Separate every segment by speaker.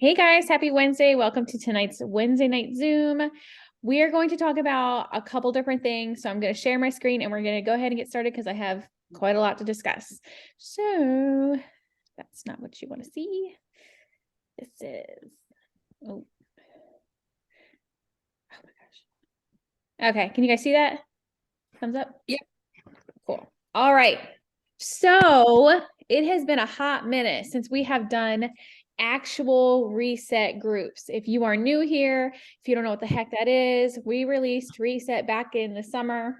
Speaker 1: Hey guys, happy Wednesday. Welcome to tonight's Wednesday night Zoom. We are going to talk about a couple different things. So I'm going to share my screen and we're going to go ahead and get started because I have quite a lot to discuss. So that's not what you want to see. This is, oh my gosh. Okay, can you guys see that? Thumbs up?
Speaker 2: Yep.
Speaker 1: Cool. All right. So it has been a hot minute since we have done actual reset groups. If you are new here, if you don't know what the heck that is, we released reset back in the summer.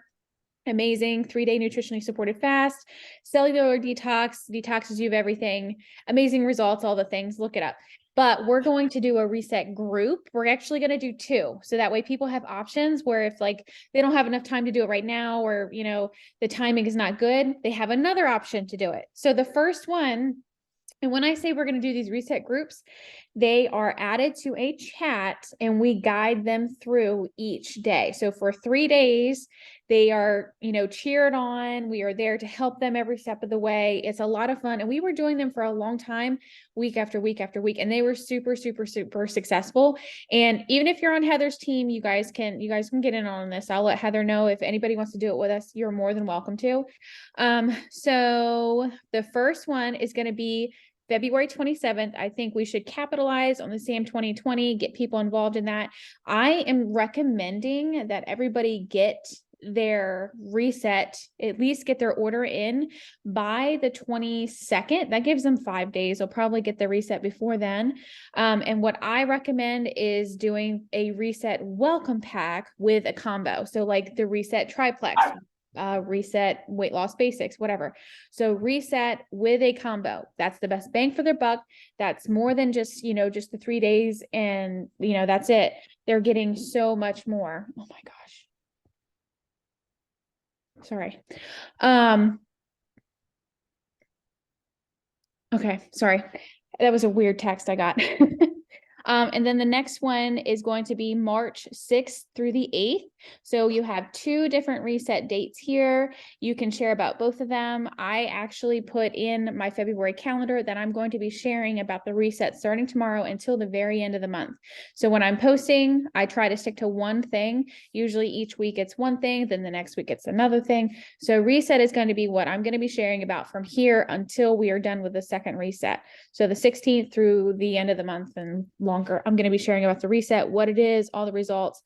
Speaker 1: Amazing 3-day nutritionally supported fast, cellular detox, detoxes you of everything, amazing results, all the things. Look it up. But we're going to do a reset group. We're actually going to do 2. So that way people have options where if like they don't have enough time to do it right now, or, the timing is not good, they have another option to do it. So the first one, and when I say we're going to do these reset groups, they are added to a chat and we guide them through each day. So for 3 days, they are, cheered on. We are there to help them every step of the way. It's a lot of fun. And we were doing them for a long time, week after week after week. And they were super, super, super successful. And even if you're on Heather's team, you guys can get in on this. I'll let Heather know if anybody wants to do it with us. You're more than welcome to. So the first one is going to be February 27th. I think we should capitalize on the SAM 2020, get people involved in that. I am recommending that everybody get their reset, at least get their order in by the 22nd. That gives them 5 days. They'll probably get the reset before then. And what I recommend is doing a reset welcome pack with a combo. So like the reset triplex, reset weight loss basics, whatever. So reset with a combo. That's the best bang for their buck. That's more than just, just the 3 days and, that's it. They're getting so much more. Oh my gosh. Sorry. Okay, sorry. That was a weird text I got. And then the next one is going to be March 6th through the 8th. So you have 2 different reset dates here. You can share about both of them. I actually put in my February calendar that I'm going to be sharing about the reset starting tomorrow until the very end of the month. So when I'm posting, I try to stick to one thing. Usually each week it's one thing, then the next week it's another thing. So reset is going to be what I'm going to be sharing about from here until we are done with the second reset. So the 16th through the end of the month and longer, I'm going to be sharing about the reset, what it is, all the results,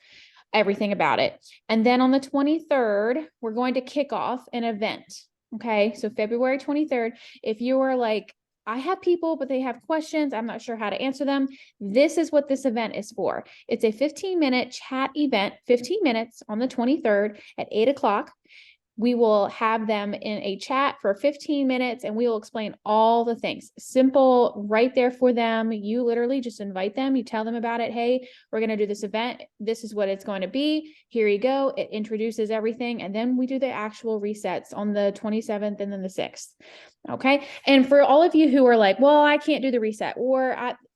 Speaker 1: everything about it. And then on the 23rd, we're going to kick off an event. Okay. So February 23rd, if you are like, I have people, but they have questions, I'm not sure how to answer them, this is what this event is for. It's a 15-minute chat event, 15 minutes on the 23rd at 8:00. We will have them in a chat for 15 minutes and we will explain all the things. Simple, right there for them. You literally just invite them, you tell them about it. Hey, we're going to do this event. This is what it's going to be. Here you go. It introduces everything. And then we do the actual resets on the 27th and then the 6th. Okay. And for all of you who are like, well, I can't do the reset,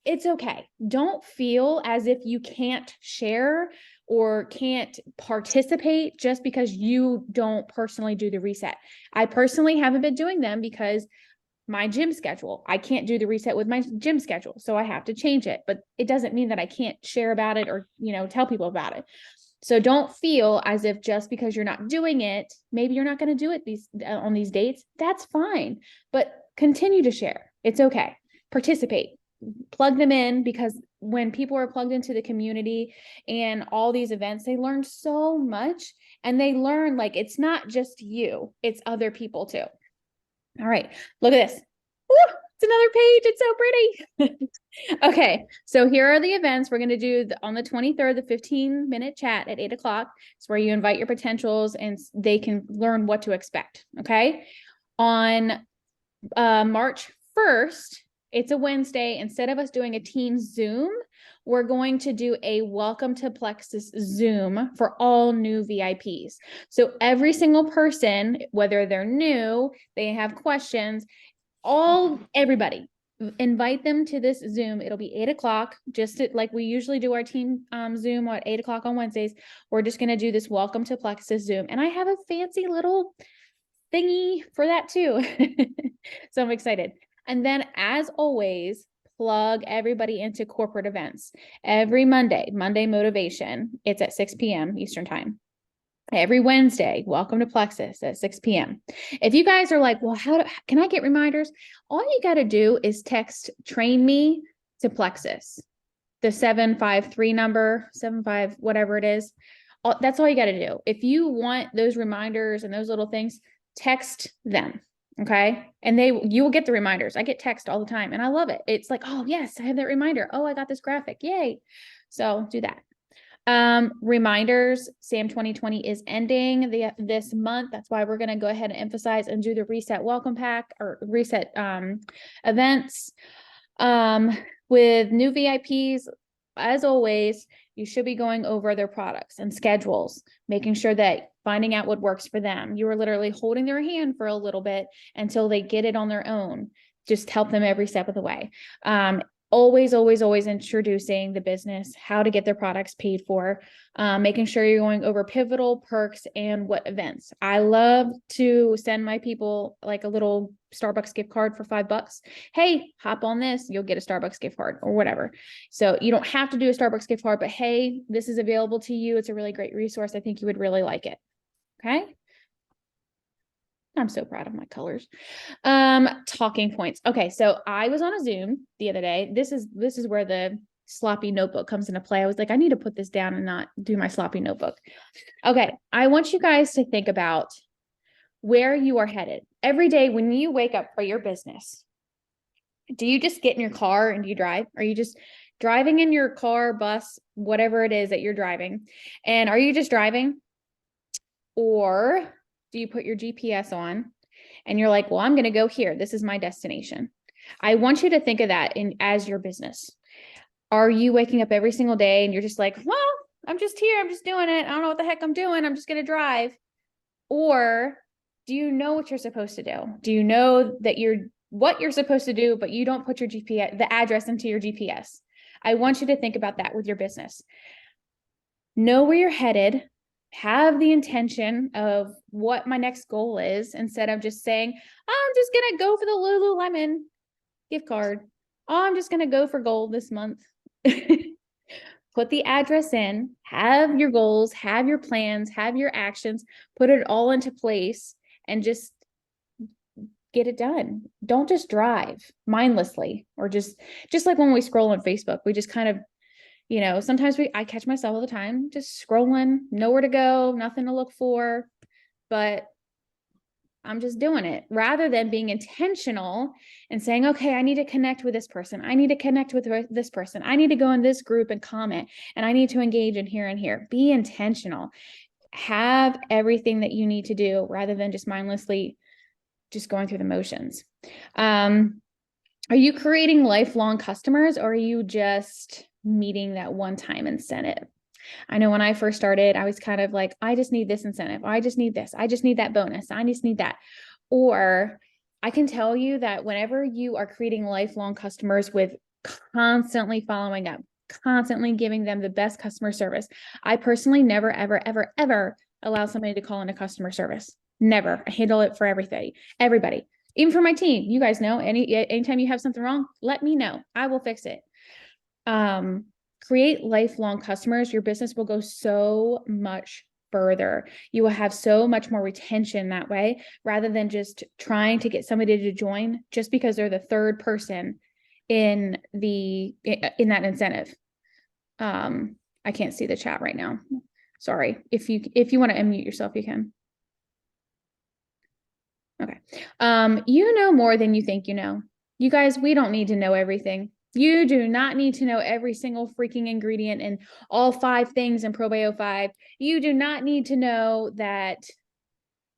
Speaker 1: it's okay. Don't feel as if you can't share or can't participate just because you don't personally do the reset. I personally haven't been doing them because my gym schedule, I can't do the reset with my gym schedule. So I have to change it, but it doesn't mean that I can't share about it or, tell people about it. So don't feel as if just because you're not doing it, maybe you're not going to do it on these dates. That's fine, but continue to share. It's okay. Participate, plug them in, because when people are plugged into the community and all these events, they learn so much, and they learn like it's not just you, it's other people too. All right, look at this. Woo, it's another page. It's so pretty. Okay, so here are the events we're going to do on the 23rd, the 15-minute chat at 8:00. It's where you invite your potentials and they can learn what to expect. Okay, on March 1st, it's a Wednesday. Instead of us doing a team Zoom, we're going to do a Welcome to Plexus Zoom for all new VIPs. So every single person, whether they're new, they have questions, everybody, invite them to this Zoom. It'll be 8:00, just like we usually do our team Zoom at 8:00 on Wednesdays. We're just going to do this Welcome to Plexus Zoom. And I have a fancy little thingy for that too. So I'm excited. And then as always, plug everybody into corporate events every Monday motivation. It's at 6 p.m. Eastern time. Every Wednesday, welcome to Plexus at 6 p.m. If you guys are like, well, can I get reminders? All you got to do is text train me to Plexus, the 753 number, 75, whatever it is. That's all you got to do. If you want those reminders and those little things, text them. Okay. And you will get the reminders. I get text all the time and I love it. It's like, oh yes, I have that reminder. Oh, I got this graphic. Yay. So do that. Reminders, SAM 2020 is ending this month. That's why we're going to go ahead and emphasize and do the reset welcome pack or reset events. With new VIPs, as always, you should be going over their products and schedules, making sure that finding out what works for them. You are literally holding their hand for a little bit until they get it on their own. Just help them every step of the way. Always introducing the business, how to get their products paid for, making sure you're going over pivotal perks and what events. I love to send my people like a little Starbucks gift card for $5. Hey, hop on this, you'll get a Starbucks gift card or whatever. So you don't have to do a Starbucks gift card, but hey, this is available to you. It's a really great resource. I think you would really like it. Okay. I'm so proud of my colors. Talking points. Okay, so I was on a Zoom the other day. This is where the sloppy notebook comes into play. I was like, I need to put this down and not do my sloppy notebook. Okay, I want you guys to think about where you are headed. Every day when you wake up for your business, do you just get in your car and do you drive? Are you just driving in your car, bus, whatever it is that you're driving? And are you just driving? Or do you put your GPS on and you're like, well, I'm going to go here. This is my destination. I want you to think of that as your business. Are you waking up every single day and you're just like, well, I'm just here. I'm just doing it. I don't know what the heck I'm doing. I'm just going to drive. Or do you know what you're supposed to do? Do you know that what you're supposed to do, but you don't put your GPS, the address into your GPS? I want you to think about that with your business. Know where you're headed. Have the intention of what my next goal is instead of just saying, I'm just going to go for the Lululemon gift card. Oh, I'm just going to go for gold this month. Put the address in, have your goals, have your plans, have your actions, put it all into place and just get it done. Don't just drive mindlessly or just like when we scroll on Facebook, we just kind of sometimes I catch myself all the time, just scrolling, nowhere to go, nothing to look for, but I'm just doing it rather than being intentional and saying, okay, I need to connect with this person. I need to connect with this person. I need to go in this group and comment, and I need to engage in here and here. Be intentional. Have everything that you need to do rather than just mindlessly just going through the motions. Are you creating lifelong customers, or are you just meeting that one-time incentive? I know when I first started, I was kind of like, I just need this incentive. I just need this. I just need that bonus. I just need that. Or I can tell you that whenever you are creating lifelong customers with constantly following up, constantly giving them the best customer service, I personally never, ever, ever, ever allow somebody to call into customer service. Never. I handle it for everybody. Even for my team. You guys know, anytime you have something wrong, let me know. I will fix it. Create lifelong customers. Your business will go so much further. You will have so much more retention that way, rather than just trying to get somebody to join just because they're the third person in that incentive. I can't see the chat right now. Sorry. If you want to unmute yourself, you can. Okay. You know more than you think you know. You guys, we don't need to know everything. You do not need to know every single freaking ingredient and all 5 things in Probio 5. You do not need to know that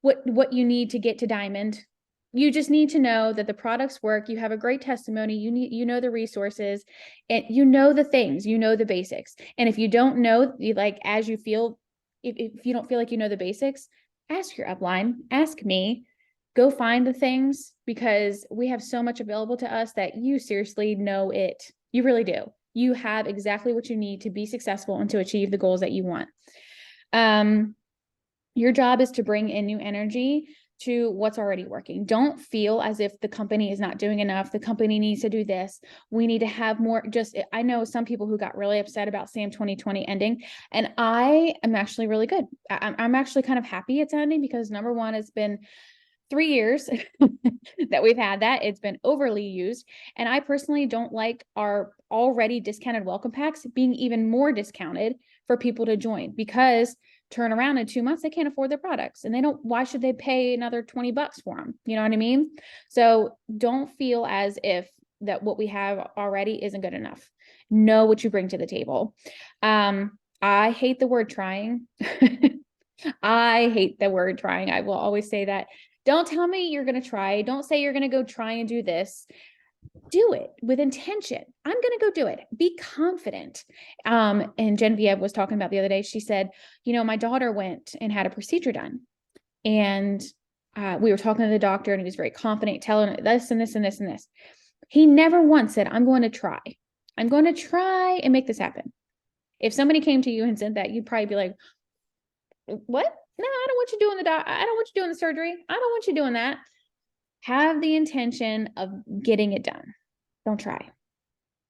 Speaker 1: what you need to get to diamond. You just need to know that the products work. You have a great testimony. You know the resources, and you know the things, you know the basics. And if you don't know, as you feel, if you don't feel like you know the basics, ask your upline, ask me. Go find the things, because we have so much available to us that you seriously know it. You really do. You have exactly what you need to be successful and to achieve the goals that you want. Your job is to bring in new energy to what's already working. Don't feel as if the company is not doing enough. The company needs to do this. We need to have more. I know some people who got really upset about SAM 2020 ending, and I am actually really good. I'm actually kind of happy it's ending because number one, it's been 3 years that we've had that. It's been overly used. And I personally don't like our already discounted welcome packs being even more discounted for people to join, because turn around in 2 months, they can't afford their products and why should they pay another $20 for them? You know what I mean? So don't feel as if that what we have already isn't good enough. Know what you bring to the table. I hate the word trying. I hate the word trying. I will always say that. Don't tell me you're going to try. Don't say you're going to go try and do this. Do it with intention. I'm going to go do it. Be confident. And Genevieve was talking about the other day. She said, my daughter went and had a procedure done. And we were talking to the doctor and he was very confident, telling her this and this and this and this. He never once said, I'm going to try. I'm going to try and make this happen. If somebody came to you and said that, you'd probably be like, what? No, I don't want you doing I don't want you doing the surgery. I don't want you doing that. Have the intention of getting it done. Don't try.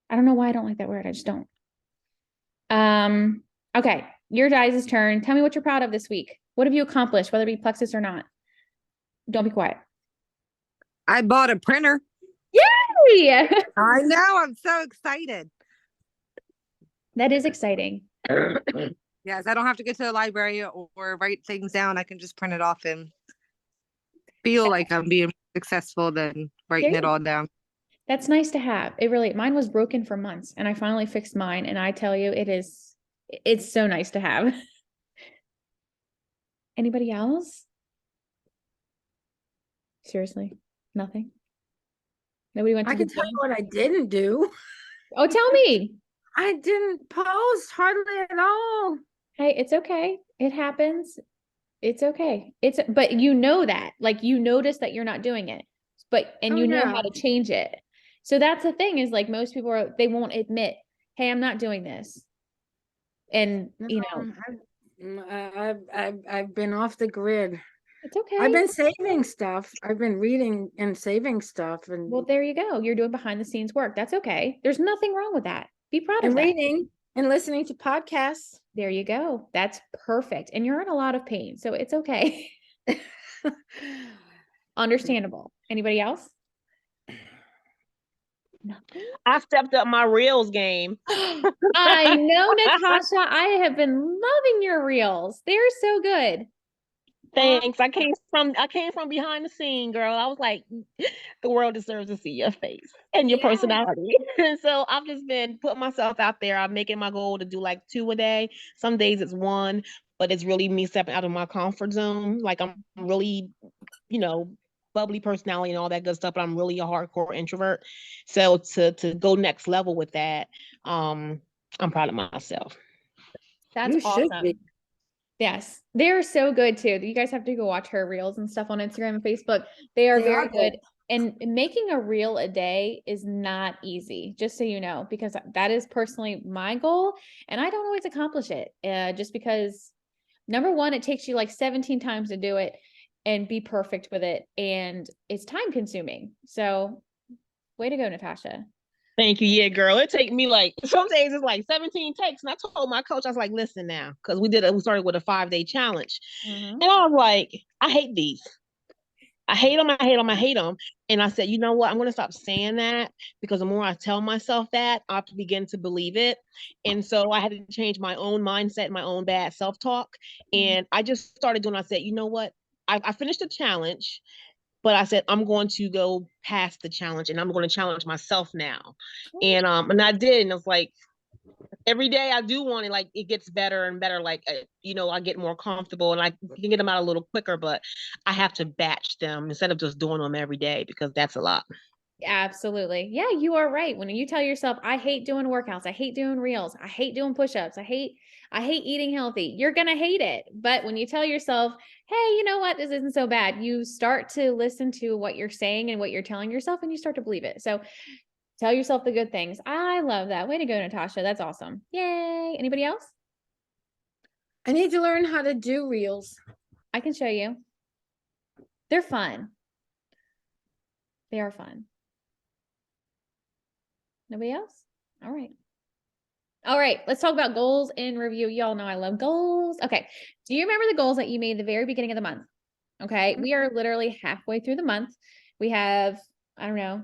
Speaker 1: I don't know why I don't like that word. I just don't. Okay. Your guys' turn. Tell me what you're proud of this week. What have you accomplished, whether it be Plexus or not? Don't be quiet.
Speaker 2: I bought a printer.
Speaker 1: Yay!
Speaker 2: I know. I'm so excited.
Speaker 1: That is exciting.
Speaker 2: Yes, I don't have to go to the library or write things down. I can just print it off and feel like I'm being successful than writing it all down.
Speaker 1: That's nice to have. Mine was broken for months and I finally fixed mine. And I tell you, it's so nice to have. Anybody else? Seriously, nothing. Nobody went to
Speaker 3: I can tell you what I didn't do.
Speaker 1: Oh, tell me.
Speaker 3: I didn't post hardly at all.
Speaker 1: Hey, it's okay. It happens. It's okay. But you know that, like, you notice that you're not doing it, and you know how to change it. So that's the thing, is like most people they won't admit, hey, I'm not doing this. And
Speaker 3: I've been off the grid.
Speaker 1: It's okay.
Speaker 3: I've been saving stuff. I've been reading and saving stuff. And
Speaker 1: well, there you go. You're doing behind the scenes work. That's okay. There's nothing wrong with that. Be proud of that.
Speaker 3: Reading and listening to podcasts.
Speaker 1: There you go. That's perfect. And you're in a lot of pain, so it's okay. Understandable. Anybody else?
Speaker 4: Nothing. I stepped up my reels game.
Speaker 1: I know, Natasha. I have been loving your reels. They're so good.
Speaker 4: Thanks. I came from behind the scene, girl. I was like, the world deserves to see your face and your personality. And so I've just been putting myself out there. I'm making my goal to do like 2 a day. Some days it's 1, but it's really me stepping out of my comfort zone. Like I'm really, bubbly personality and all that good stuff, but I'm really a hardcore introvert. So to go next level with that, I'm proud of myself.
Speaker 1: That's awesome. Yes, they're so good too. You guys have to go watch her reels and stuff on Instagram and Facebook. They are very good. And making a reel a day is not easy, just so you know, because that is personally my goal. And I don't always accomplish it just because, number one, it takes you like 17 times to do it and be perfect with it. And it's time consuming. So way to go, Natasha.
Speaker 4: Thank you. Yeah, girl. It take me like, some days it's like 17 takes. And I told my coach, I was like, listen now, because we started with a 5-day challenge. And I was like, I hate these. I hate them. I hate them. I hate them. And I said, you know what? I'm going to stop saying that, because the more I tell myself that, I begin to believe it. And so I had to change my own mindset, my own bad self-talk. And I just started doing, I said, you know what? I finished the challenge, but I said, I'm going to go past the challenge and I'm going to challenge myself now. And I did. And it's like, every day I do one, like it gets better and better. Like, I get more comfortable and I can get them out a little quicker, but I have to batch them instead of just doing them every day, because that's a lot.
Speaker 1: Absolutely. Yeah, you are right. When you tell yourself, I hate doing workouts, I hate doing reels, I hate doing push-ups, I hate eating healthy, you're going to hate it. But when you tell yourself, hey, you know what, this isn't so bad, you start to listen to what you're saying and what you're telling yourself, and you start to believe it. So tell yourself the good things. I love that. Way to go, Natasha. That's awesome. Yay. Anybody else?
Speaker 3: I need to learn how to do reels.
Speaker 1: I can show you. They're fun. They are fun. Nobody else? All right. All right, let's talk about goals in review. Y'all know I love goals. Okay. Do you remember the goals that you made the very beginning of the month? Okay. We are literally halfway through the month. We have, I don't know,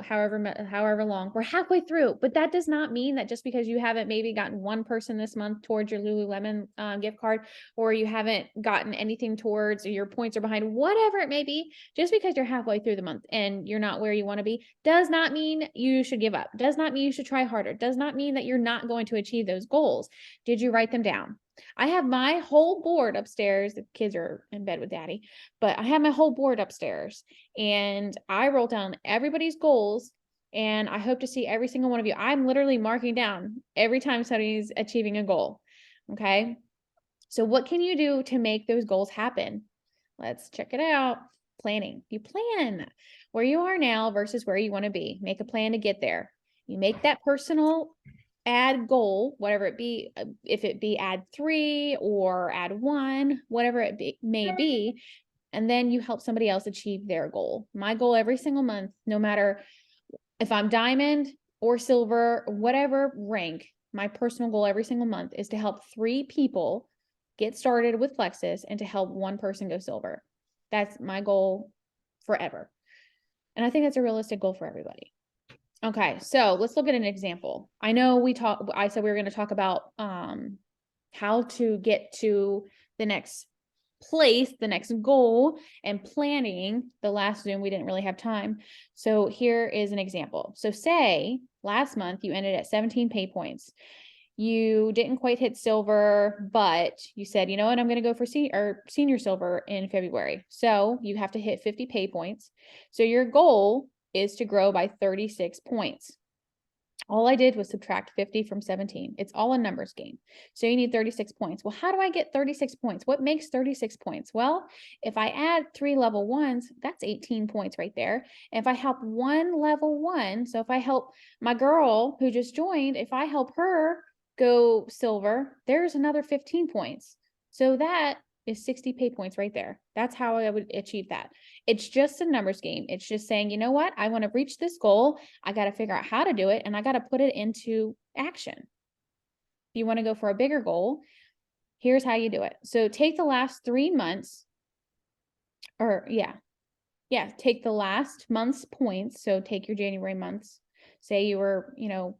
Speaker 1: however long. We're halfway through, but that does not mean that just because you haven't maybe gotten one person this month towards your Lululemon gift card, or you haven't gotten anything towards, or your points are behind, whatever it may be, just because you're halfway through the month and you're not where you want to be, does not mean you should give up. Does not mean you should try harder. Does not mean that you're not going to achieve those goals. Did you write them down? I have my whole board upstairs. The kids are in bed with daddy, but I have my whole board upstairs and I wrote down everybody's goals and I hope to see every single one of you. I'm literally marking down every time somebody's achieving a goal. Okay. So what can you do to make those goals happen? Let's check it out. Planning. You plan where you are now versus where you want to be. Make a plan to get there. You make that personal add goal, whatever it be, if it be add 3 or add 1, whatever it may be, and then you help somebody else achieve their goal. My goal every single month, no matter if I'm diamond or silver, whatever rank, my personal goal every single month is to help 3 people get started with Plexus and to help 1 person go silver. That's my goal forever. And I think that's a realistic goal for everybody. Okay, so let's look at an example. I know I said we were going to talk about how to get to the next place, the next goal, and planning. The last Zoom, we didn't really have time. So here is an example. So say last month you ended at 17 pay points. You didn't quite hit silver, but you said, you know what, I'm going to go for senior silver in February. So you have to hit 50 pay points. So your goal is to grow by 36 points. All I did was subtract 50 from 17. It's all a numbers game. So you need 36 points. Well, how do I get 36 points? What makes 36 points? Well, if I add 3 level 1s, that's 18 points right there. And if I help 1 level 1, so if I help my girl who just joined, if I help her go silver, there's another 15 points. So that is 60 pay points right there. That's how I would achieve that. It's just a numbers game. It's just saying, you know what? I want to reach this goal. I got to figure out how to do it and I got to put it into action. If you want to go for a bigger goal, here's how you do it. So take the last 3 months take the last month's points. So take your January months, say you were,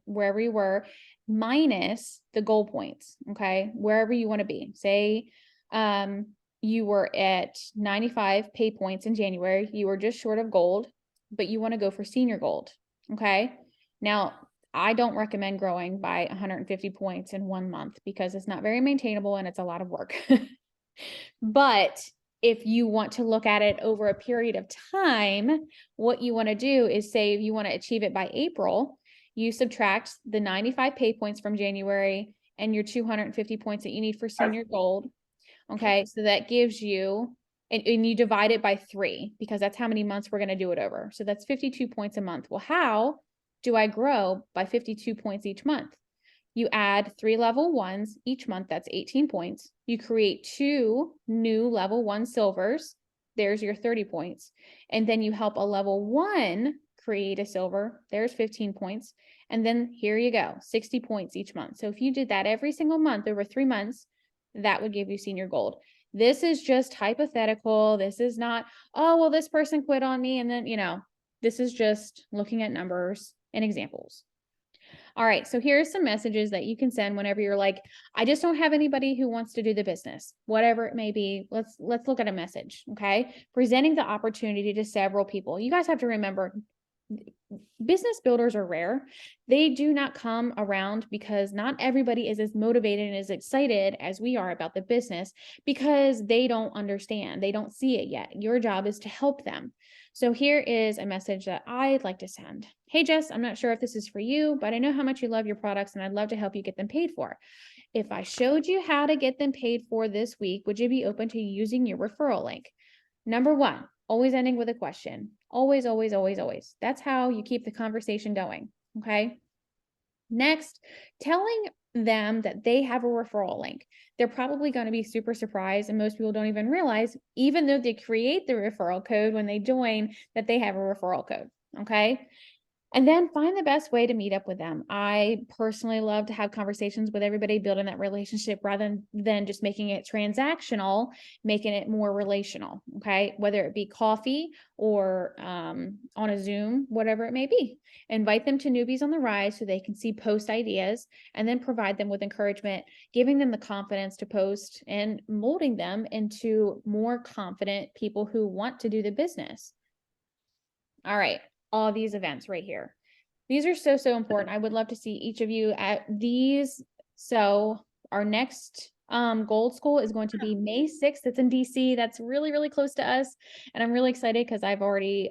Speaker 1: wherever you were, minus the goal points. Okay. Wherever you want to be, say, you were at 95 pay points in January. You were just short of gold, but you want to go for senior gold. Okay. Now, I don't recommend growing by 150 points in 1 month because it's not very maintainable and it's a lot of work. But if you want to look at it over a period of time, what you want to do is say if you want to achieve it by April, you subtract the 95 pay points from January and your 250 points that you need for senior gold. Okay, so that gives you, and you divide it by 3 because that's how many months we're going to do it over. So that's 52 points a month. Well, how do I grow by 52 points each month? You add 3 level 1s each month. That's 18 points. You create 2 new level 1 silvers. There's your 30 points. And then you help a level 1 create a silver. There's 15 points. And then here you go, 60 points each month. So if you did that every single month over 3 months, that would give you senior gold. This is just hypothetical. This is not, oh, well, this person quit on me. And then, this is just looking at numbers and examples. All right. So here's some messages that you can send whenever you're like, I just don't have anybody who wants to do the business, whatever it may be. Let's look at a message. Okay. Presenting the opportunity to several people. You guys have to remember, business builders are rare. They do not come around because not everybody is as motivated and as excited as we are about the business because they don't understand. They don't see it yet. Your job is to help them. So here is a message that I'd like to send. Hey, Jess, I'm not sure if this is for you, but I know how much you love your products and I'd love to help you get them paid for. If I showed you how to get them paid for this week, would you be open to using your referral link? Number 1, always ending with a question. Always, always, always, always. That's how you keep the conversation going. Okay. Next, telling them that they have a referral link. They're probably going to be super surprised, and most people don't even realize, even though they create the referral code when they join, that they have a referral code. Okay. And then find the best way to meet up with them. I personally love to have conversations with everybody, building that relationship rather than just making it transactional, making it more relational. Okay. Whether it be coffee or on a Zoom, whatever it may be. Invite them to Newbies on the Rise so they can see post ideas, and then provide them with encouragement, giving them the confidence to post and molding them into more confident people who want to do the business. All right. All these events right here. These are so, so important. I would love to see each of you at these. So our next Gold School is going to be May 6th. It's in DC. That's really, really close to us. And I'm really excited because I've already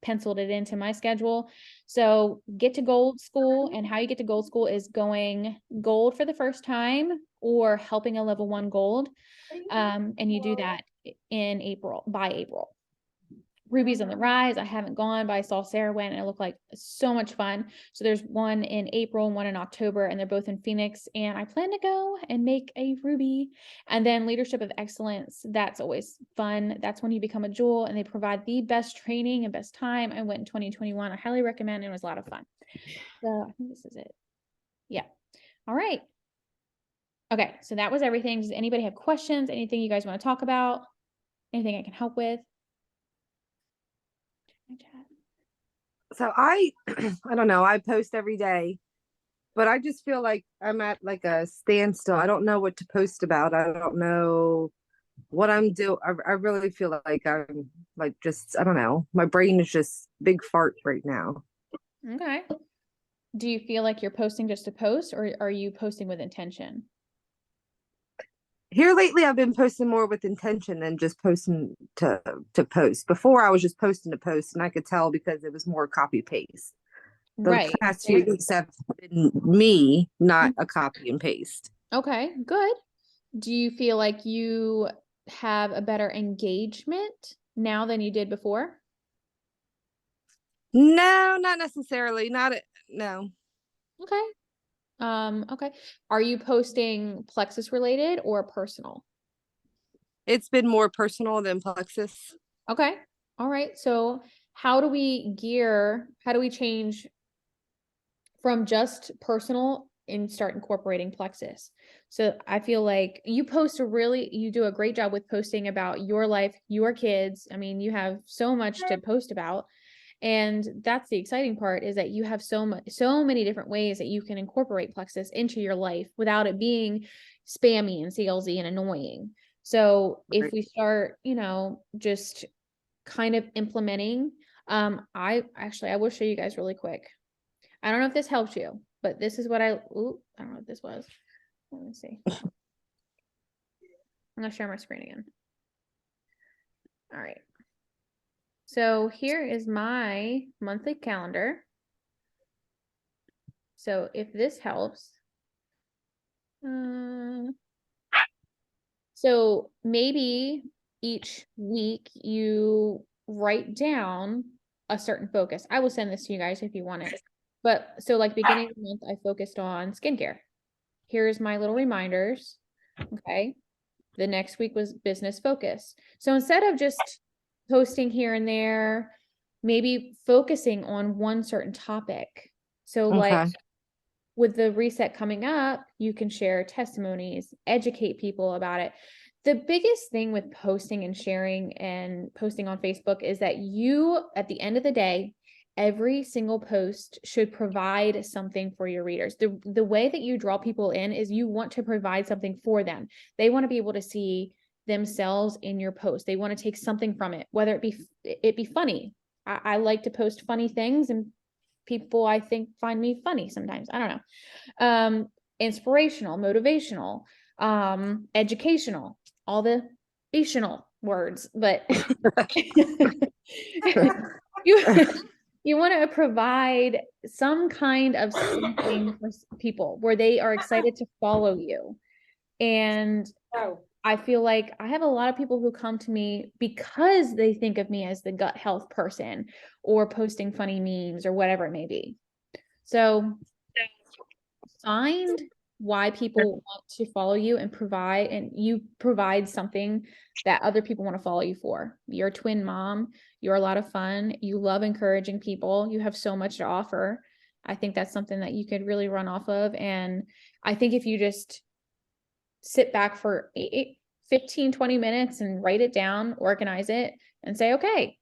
Speaker 1: penciled it into my schedule. So get to Gold School, and how you get to Gold School is going gold for the first time or helping a level 1 gold. And you do that in April, by April. Rubies on the Rise. I haven't gone, but I saw Sarah went and it looked like so much fun. So there's one in April and one in October, and they're both in Phoenix. And I plan to go and make a ruby. And then Leadership of Excellence. That's always fun. That's when you become a jewel, and they provide the best training and best time. I went in 2021. I highly recommend it. It was a lot of fun. So I think this is it. Yeah. All right. Okay. So that was everything. Does anybody have questions? Anything you guys want to talk about? Anything I can help with?
Speaker 2: So I don't know, I post every day, but I just feel like I'm at like a standstill. I don't know what to post about. I don't know what I'm doing. I really feel like I'm like, just, I don't know. My brain is just big fart right now.
Speaker 1: Okay. Do you feel like you're posting just to post, or are you posting with intention?
Speaker 2: Here lately, I've been posting more with intention than just posting to post. Before, I was just posting to post, and I could tell because it was more copy paste. The
Speaker 1: Right.
Speaker 2: past few weeks have been me, not a copy and paste.
Speaker 1: Okay, good. Do you feel like you have a better engagement now than you did before?
Speaker 2: No, not necessarily. No.
Speaker 1: Okay. Okay. Are you posting Plexus related or personal?
Speaker 2: It's been more personal than Plexus.
Speaker 1: Okay. All right. So how do we change from just personal and start incorporating Plexus? So I feel like you do a great job with posting about your life, your kids. I mean, you have so much to post about. And that's the exciting part, is that you have so many different ways that you can incorporate Plexus into your life without it being spammy and salesy and annoying. So if we start, just kind of implementing, I will show you guys really quick. I don't know if this helps you, but this is what I don't know what this was. Let me see. I'm gonna share my screen again. All right. So here is my monthly calendar. So if this helps, so maybe each week you write down a certain focus. I will send this to you guys if you want it. But so like beginning of the month, I focused on skincare. Here's my little reminders. Okay. The next week was business focus. So instead of just posting here and there, maybe focusing on one certain topic. So like with the reset coming up, you can share testimonies, educate people about it. The biggest thing with posting and sharing and posting on Facebook is that you, at the end of the day, every single post should provide something for your readers. The way that you draw people in is you want to provide something for them. They want to be able to see themselves in your post. They want to take something from it, whether it be funny. I like to post funny things, and people, I think, find me funny sometimes. I don't know. Inspirational, motivational, educational, all the facial words, but you want to provide some kind of something for people where they are excited to follow you. And I feel like I have a lot of people who come to me because they think of me as the gut health person or posting funny memes or whatever it may be. So find why people want to follow you and you provide something that other people want to follow you for. You're a twin mom, you're a lot of fun, you love encouraging people, you have so much to offer. I think that's something that you could really run off of. And I think if you just sit back for 15, 20 minutes and write it down, organize it, and say, okay,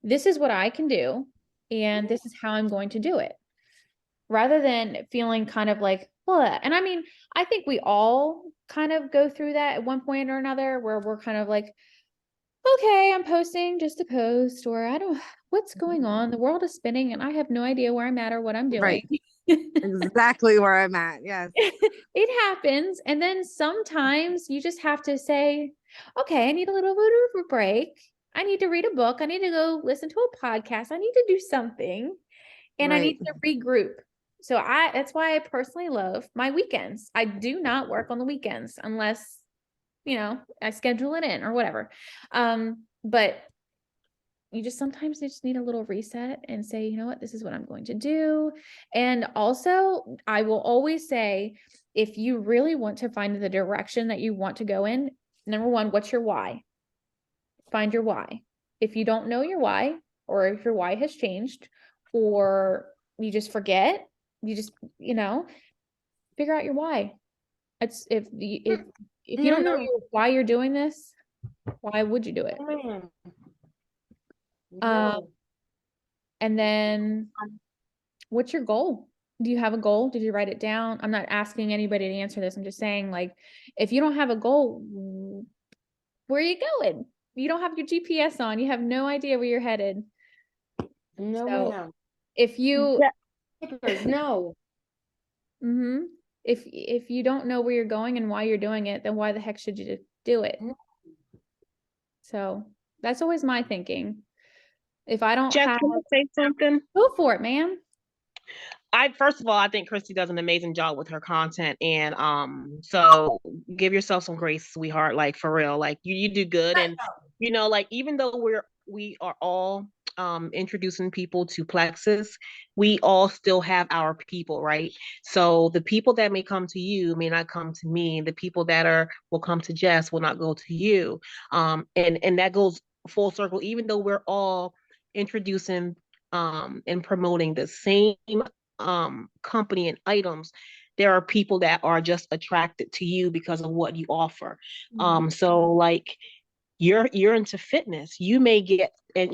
Speaker 1: this is what I can do, and this is how I'm going to do it. Rather than feeling kind of like, well, and I mean, I think we all kind of go through that at one point or another where we're kind of like, okay, I'm posting just to post, or I don't, what's going on? The world is spinning and I have no idea where I'm at or what I'm doing.
Speaker 2: Right. Exactly where I'm at. Yes.
Speaker 1: It happens. And then sometimes you just have to say, okay, I need a little bit of a break. I need to read a book. I need to go listen to a podcast. I need to do something, and I
Speaker 2: Right.
Speaker 1: need to regroup. So that's why I personally love my weekends. I do not work on the weekends unless, I schedule it in or whatever. But you sometimes just need a little reset and say, you know what, this is what I'm going to do. And also, I will always say, if you really want to find the direction that you want to go in, number one, what's your why? Find your why. If you don't know your why, or if your why has changed, or you just forget, you just, figure out your why. It's if you don't know why you're doing this, why would you do it? And then what's your goal? Do you have a goal? Did you write it down? I'm not asking anybody to answer this. I'm just saying, like, if you don't have a goal, where are you going? You don't have your GPS on. You have no idea where you're headed.
Speaker 3: No,
Speaker 1: So,
Speaker 3: ma'am.
Speaker 1: if you
Speaker 3: No.
Speaker 1: if you don't know where you're going and why you're doing it, then why the heck should you do it? So that's always my thinking. If I don't
Speaker 4: Jess,
Speaker 1: have,
Speaker 4: can I say something?
Speaker 1: go for it, ma'am.
Speaker 4: First of all, I think Christy does an amazing job with her content, and so give yourself some grace, sweetheart. Like, for real, like you do good, and like, even though we are all introducing people to Plexus, we all still have our people, right? So the people that may come to you may not come to me. The people that will come to Jess will not go to you. And that goes full circle. Even though we're all introducing and promoting the same company and items, there are people that are just attracted to you because of what you offer. So like, you're into fitness, you may get, and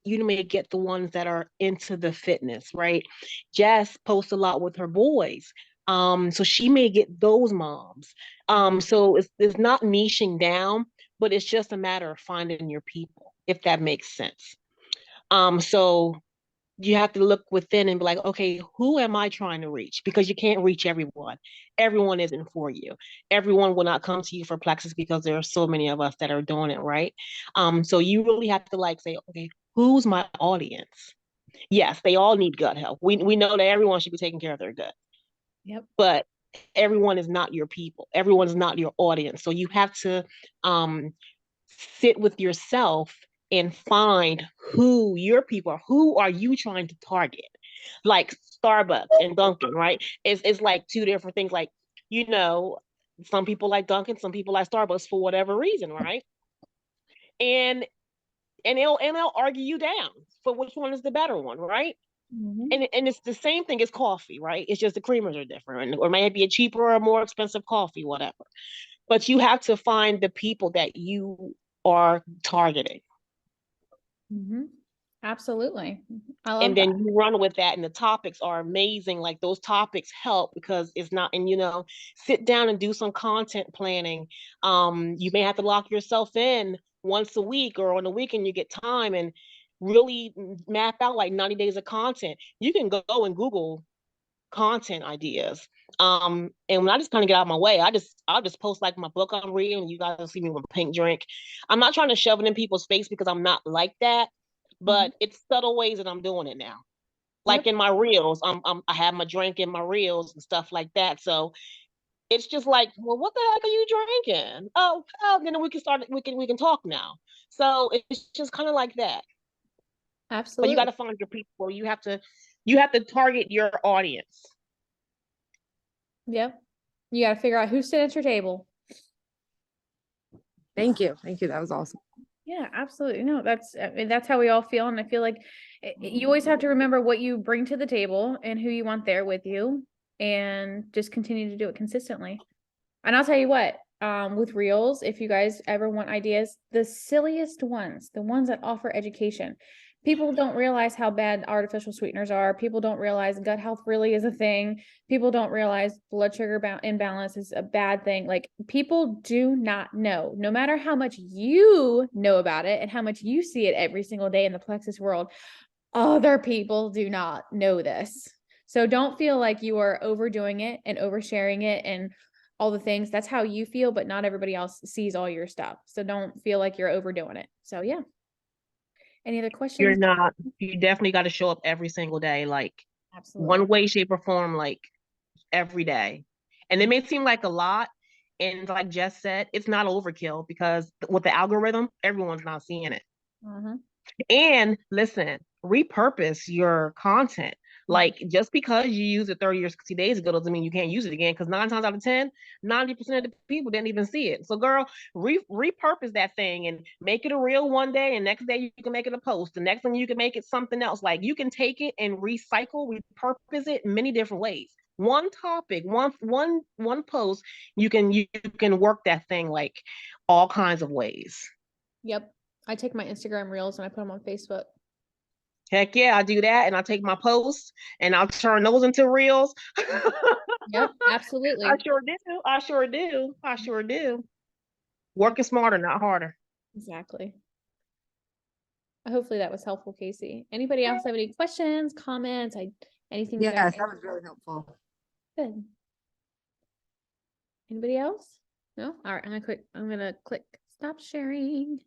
Speaker 4: you may get the ones that are into the fitness, right? Jess posts a lot with her boys, so she may get those moms. So it's not niching down, but it's just a matter of finding your people, if that makes sense. So you have to look within and be like, okay, who am I trying to reach? Because you can't reach everyone. Everyone isn't for you. Everyone will not come to you for Plexus because there are so many of us that are doing it, right? So you really have to like say, okay, who's my audience? Yes, they all need gut health. We know that everyone should be taking care of their gut.
Speaker 1: Yep.
Speaker 4: But everyone is not your people. Everyone is not your audience. So you have to sit with yourself and find who your people are. Who are you trying to target? Like Starbucks and Dunkin', right? It's like two different things. Like, some people like Dunkin', some people like Starbucks for whatever reason, right? And they'll argue you down for which one is the better one, right? And it's the same thing as coffee, right? It's just the creamers are different, or maybe a cheaper or more expensive coffee, whatever. But you have to find the people that you are targeting.
Speaker 1: Absolutely. I love
Speaker 4: And then
Speaker 1: that.
Speaker 4: you run with that, and the topics are amazing. Like, those topics help because it's not, and sit down and do some content planning. You may have to lock yourself in once a week, or on the weekend you get time, and really map out like 90 days of content. You can go and Google content ideas. And when I just kind of get out of my way, I'll just post like my book I'm reading. You guys will see me with a pink drink. I'm not trying to shove it in people's face because I'm not like that, but it's subtle ways that I'm doing it now. Like, in my reels, I have my drink in my reels and stuff like that. So it's just like, well, what the heck are you drinking? Oh, then we can talk now. So it's just kind of like that. But you
Speaker 1: Absolutely.
Speaker 4: got to find your people. You have to target your audience.
Speaker 1: Yep. You gotta figure out who's sitting at your table.
Speaker 2: Thank you. Thank you. That was awesome.
Speaker 1: Yeah, absolutely. No, I mean, that's how we all feel. And I feel like you always have to remember what you bring to the table and who you want there with you, and just continue to do it consistently. And I'll tell you what, with reels, if you guys ever want ideas, the silliest ones, the ones that offer education, people don't realize how bad artificial sweeteners are. People don't realize gut health really is a thing. People don't realize blood sugar imbalance is a bad thing. Like, people do not know, no matter how much you know about it and how much you see it every single day in the Plexus world, other people do not know this. So don't feel like you are overdoing it and oversharing it and all the things. That's how you feel, but not everybody else sees all your stuff. So don't feel like you're overdoing it. So yeah. Any other questions?
Speaker 4: You're not. You definitely got to show up every single day, like
Speaker 1: Absolutely.
Speaker 4: one way, shape, or form, like every day. And it may seem like a lot. And like Jess said, it's not overkill because with the algorithm, everyone's not seeing it.
Speaker 1: Mhm.
Speaker 4: And listen, repurpose your content. Like, just because you used it 30 or 60 days ago doesn't mean you can't use it again. Because 9 times out of 10, 90% of the people didn't even see it. So, girl, repurpose that thing and make it a reel one day, and next day you can make it a post. The next one you can make it something else. Like, you can take it and recycle, repurpose it in many different ways. One topic, one post, you can work that thing like all kinds of ways.
Speaker 1: Yep. I take my Instagram reels and I put them on Facebook.
Speaker 4: Heck yeah, I do that, and I take my posts and I'll turn those into reels.
Speaker 1: Yep, absolutely.
Speaker 4: I sure do. I sure do. I sure do. Working smarter, not harder.
Speaker 1: Exactly. Hopefully that was helpful, Casey. Anybody else have any questions, comments? Anything?
Speaker 2: Yes, that was really helpful.
Speaker 1: Good. Anybody else? No? All right, I'm gonna click stop sharing.